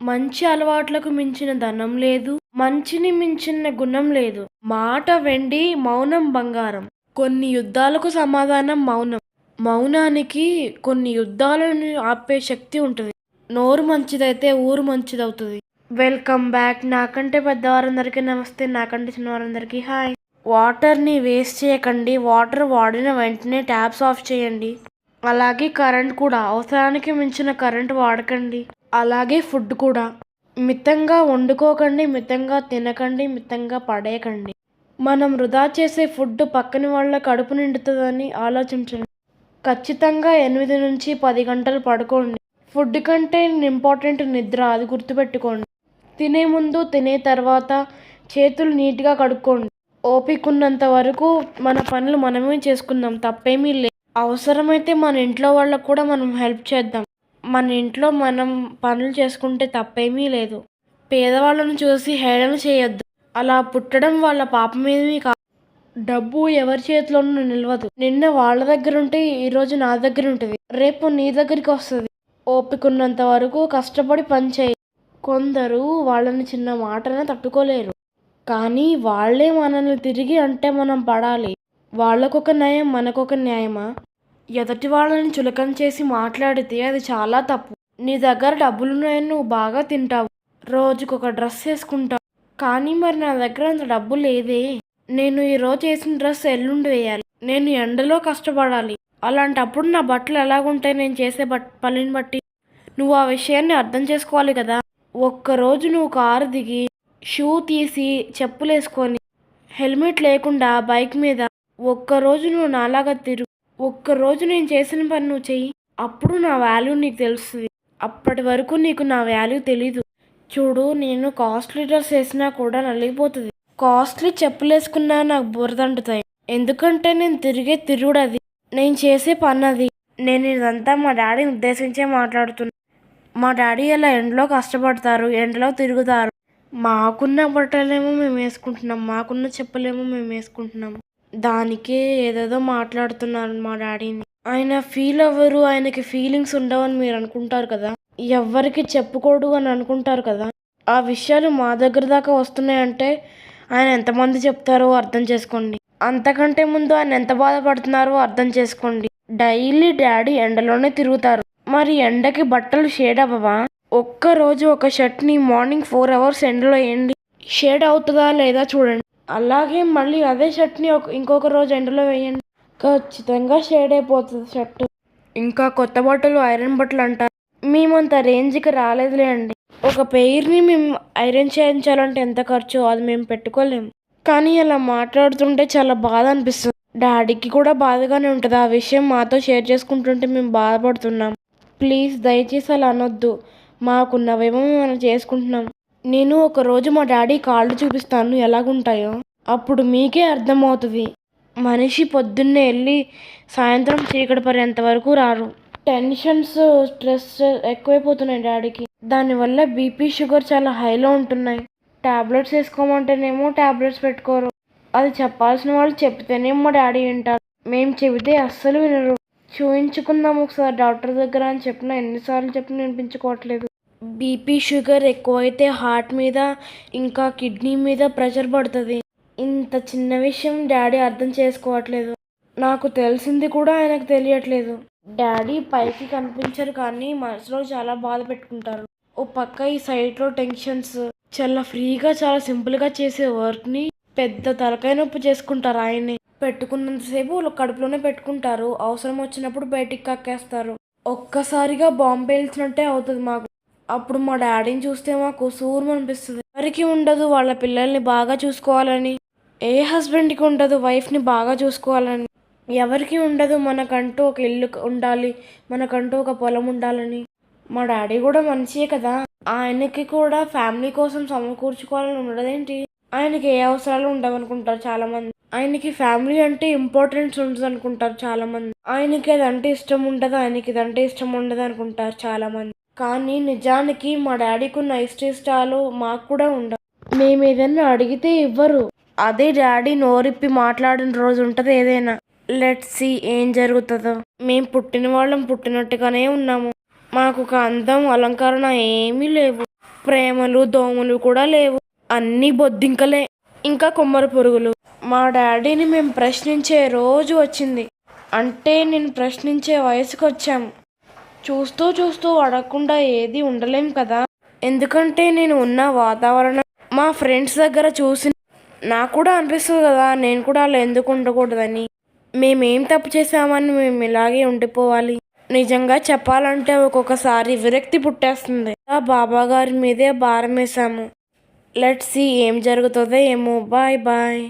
మంచి అలవాట్లకు మించిన ధనం లేదు. మంచిని మించిన గుణం లేదు. మాట వెండి, మౌనం బంగారం. కొన్ని యుద్ధాలకు సమాధానం మౌనం. మౌనానికి కొన్ని యుద్ధాలను ఆపే శక్తి ఉంటుంది. నోరు మంచిదైతే ఊరు మంచిదవుతుంది. Welcome back. నాకంటే పెద్దవారందరికీ నమస్తే, నాకంటే చిన్నవారందరికీ హాయ్. వాటర్ని వేస్ట్ చేయకండి. వాటర్ వాడిన వెంటనే ట్యాప్స్ ఆఫ్ చేయండి. అలాగే కరెంట్ కూడా. అవసరానికి మించిన కరెంట్ వాడకండి. అలాగే ఫుడ్ కూడా. మితంగా వండుకోకండి, మితంగా తినకండి, మితంగా పడేయకండి. మనం వృధా చేసే ఫుడ్ పక్కన వాళ్ళ కడుపు నిండుతుందని ఆలోచించండి. ఖచ్చితంగా 8 నుంచి 10 గంటలు పడుకోండి. ఫుడ్ కంటే ఇంపార్టెంట్ నిద్ర, అది గుర్తుపెట్టుకోండి. తినే ముందు, తినే తర్వాత చేతులు నీట్గా కడుక్కోండి. ఓపికన్నంత వరకు మన పనులు మనమే చేసుకుందాం, తప్పేమీ లేదు. అవసరమైతే మన ఇంట్లో వాళ్ళకు కూడా మనం హెల్ప్ చేద్దాం. మన ఇంట్లో మనం పనులు చేసుకుంటే తప్పేమీ లేదు. పేదవాళ్ళను చూసి హేళన చేయొద్దు. అలా పుట్టడం వాళ్ళ పాపమేమీ కాదు. డబ్బు ఎవరి చేతిలోనూ నిలవదు. నిన్న వాళ్ళ దగ్గర ఉంటే ఈరోజు నా దగ్గర ఉంటుంది, రేపు నీ దగ్గరికి వస్తుంది. ఓపికన్నంత వరకు కష్టపడి పని చేయి. కొందరు వాళ్ళని చిన్న మాటనే తట్టుకోలేరు, కానీ వాళ్ళే మనల్ని తిరిగి అంటే మనం పడాలి. వాళ్ళకొక న్యాయం, మనకొక న్యాయమా? ఎదుటి వాళ్ళని చులకన చేసి మాట్లాడితే అది చాలా తప్పు. నీ దగ్గర డబ్బులున్నాయని నువ్వు బాగా తింటావు, రోజుకొక డ్రెస్ వేసుకుంటావు. కానీ మరి నా దగ్గర అంత డబ్బు లేదే. నేను ఈరోజు వేసిన డ్రెస్ ఎల్లుండి వేయాలి. నేను ఎండలో కష్టపడాలి. అలాంటప్పుడు నా బట్టలు ఎలాగుంటాయి నేను చేసే పనిని బట్టి? నువ్వు ఆ విషయాన్ని అర్థం చేసుకోవాలి కదా. ఒక్కరోజు నువ్వు కారు దిగి, షూ తీసి, చెప్పులు వేసుకొని, హెల్మెట్ లేకుండా బైక్ మీద ఒక్కరోజు నువ్వు నాలాగా తిరుగు. ఒక్కరోజు నేను చేసిన పని నువ్వు చెయ్యి. అప్పుడు నా వాల్యూ నీకు తెలుస్తుంది. అప్పటి వరకు నీకు నా వాల్యూ తెలీదు. చూడు, నేను కాస్ట్లీ డ్రెస్ వేసినా కూడా నలిగిపోతుంది. కాస్ట్లీ చెప్పులు వేసుకున్నా నాకు బురదంటుతాయి. ఎందుకంటే నేను తిరిగే తిరుగుడు అది, నేను చేసే పని అది. నేను ఇదంతా మా డాడీని ఉద్దేశించే మాట్లాడుతున్నా. మా డాడీ అలా ఎండలో కష్టపడతారు, ఎండలో తిరుగుతారు. మాకున్న బట్టలేమో మేము వేసుకుంటున్నాం, మాకున్న చెప్పులేమో మేము వేసుకుంటున్నాం. దానికే ఏదేదో మాట్లాడుతున్నారు మా డాడీని. ఆయన ఫీల్ అవ్వరు, ఆయనకి ఫీలింగ్స్ ఉండవని మీరు అనుకుంటారు కదా. ఎవ్వరికి చెప్పుకోడు అని అనుకుంటారు కదా. ఆ విషయాలు మా దగ్గర దాకా వస్తున్నాయంటే ఆయన ఎంతమంది చెప్తారో అర్థం చేసుకోండి. అంతకంటే ముందు ఆయన ఎంత బాధపడుతున్నారో అర్థం చేసుకోండి. డైలీ డాడీ ఎండలోనే తిరుగుతారు. మరి ఎండకి బట్టలు షేడ్ అవ్వవా? ఒక్కరోజు ఒక షర్ట్ని మార్నింగ్ 4 hours ఎండలో వేయండి, షేడ్ అవుతుందా లేదా చూడండి. అలాగే మళ్ళీ అదే షర్ట్ని ఇంకొక రోజు ఎండలో వేయండి, ఖచ్చితంగా షేడ్ అయిపోతుంది షర్ట్. ఇంకా కొత్త బట్టలు ఐరన్ బట్టలు అంటారు. మేమంత రేంజ్కి రాలేదులే అండి. ఒక పెయిర్ని మేము ఐరన్ చేయించాలంటే ఎంత ఖర్చు, అది మేము పెట్టుకోలేము. కానీ అలా మాట్లాడుతుంటే చాలా బాధ అనిపిస్తుంది. డాడీకి కూడా బాధగానే ఉంటుంది. ఆ విషయం మాతో షేర్ చేసుకుంటుంటే మేము బాధపడుతున్నాం. ప్లీజ్ దయచేసి అలా అనొద్దు. మాకున్నవేమో మనం చేసుకుంటున్నాం. నేను ఒకరోజు మా డాడీ కాళ్ళు చూపిస్తాను ఎలాగుంటాయో, అప్పుడు మీకే అర్థమవుతుంది. మనిషి పొద్దున్నే వెళ్ళి సాయంత్రం చీకటి పడేంత వరకు రారు. టెన్షన్స్, స్ట్రెస్ ఎక్కువైపోతున్నాయి డాడీకి. దానివల్ల బీపీ, షుగర్ చాలా హైలో ఉంటున్నాయి. ట్యాబ్లెట్స్ వేసుకోమంటేనేమో ట్యాబ్లెట్స్ పెట్టుకోరు. అది చెప్పాల్సిన వాళ్ళు చెప్తేనే మా డాడీ వింటారు. మేము చెబితే అస్సలు వినరు. చూయించుకుందాం ఒకసారి డాక్టర్ దగ్గర అని చెప్పినా ఎన్నిసార్లు చెప్పినా వినిపించుకోవట్లేదు. బీపీ, షుగర్ ఎక్కువైతే హార్ట్ మీద, ఇంకా కిడ్నీ మీద ప్రెషర్ పడుతుంది. ఇంత చిన్న విషయం డాడీ అర్థం చేసుకోవట్లేదు. నాకు తెలిసింది కూడా ఆయనకు తెలియట్లేదు. డాడీ పైకి కనిపించరు కానీ మనసులో చాలా బాధ పెట్టుకుంటారు. ఓ పక్క ఈ సైట్లో టెన్షన్స్. చాలా ఫ్రీగా, చాలా సింపుల్గా చేసే వర్క్ని పెద్ద తలకాయ నొప్పి చేసుకుంటారు. ఆయన్ని పెట్టుకున్నంతసేపు కడుపులోనే పెట్టుకుంటారు, అవసరం వచ్చినప్పుడు బయటికి కక్కేస్తారు. ఒక్కసారిగా బాంబు పేల్చినట్టే అవుతుంది మాకు. అప్పుడు మా డాడీని చూస్తే మాకు సూర్యం అనిపిస్తుంది. ఎవరికి ఉండదు వాళ్ళ పిల్లల్ని బాగా చూసుకోవాలని. ఏ హస్బెండ్కి ఉండదు వైఫ్ని బాగా చూసుకోవాలని. ఎవరికి ఉండదు మనకంటూ ఒక ఇల్లు ఉండాలి, మనకంటూ ఒక పొలం ఉండాలని. మా డాడీ కూడా మంచియే కదా. ఆయనకి కూడా ఫ్యామిలీ కోసం సమకూర్చుకోవాలని ఉండదేంటి? ఆయనకి ఏ అవసరాలు ఉండవనుకుంటారు చాలా మంది. ఆయనకి ఫ్యామిలీ అంటే ఇంపార్టెన్స్ ఉండదు అనుకుంటారు చాలా మంది. ఆయనకి అదంటే ఇష్టం ఉండదు, ఆయనకి ఇదంటే ఇష్టం ఉండదు అనుకుంటారు చాలా మంది. కానీ నిజానికి మా డాడీకి ఉన్న ఇష్టాలు మాకు కూడా ఉండవు. మేము ఏదైనా అడిగితే ఇవ్వరు. అదే డాడీ నోరిప్పి మాట్లాడిన రోజు ఉంటుంది ఏదైనా. లెట్స్ సీ ఏం జరుగుతుందో. మేము పుట్టిన వాళ్ళం పుట్టినట్టుగానే ఉన్నాము. మాకు ఒక అందం, అలంకరణ ఏమీ లేవు. ప్రేమలు దోమలు కూడా లేవు, అన్నీ బొద్దింకలే, ఇంకా కొమ్మర పురుగులు. మా డాడీని మేము ప్రశ్నించే రోజు వచ్చింది. అంటే నేను ప్రశ్నించే వయసుకు వచ్చాము. చూస్తూ చూస్తూ అడగకుండా ఏది ఉండలేం కదా. ఎందుకంటే నేను ఉన్న వాతావరణం మా ఫ్రెండ్స్ దగ్గర చూసి నాకు కూడా అనిపిస్తుంది కదా, నేను కూడా అలా ఎందుకు ఉండకూడదని. మేమేం తప్పు చేసామని మేము ఇలాగే ఉండిపోవాలి. నిజంగా చెప్పాలంటే ఒక్కొక్కసారి విరక్తి పుట్టేస్తుంది. బాబా గారి మీదే భారం వేసాము. లెట్స్ సీ ఏం జరుగుతుందో ఏమో. Bye bye.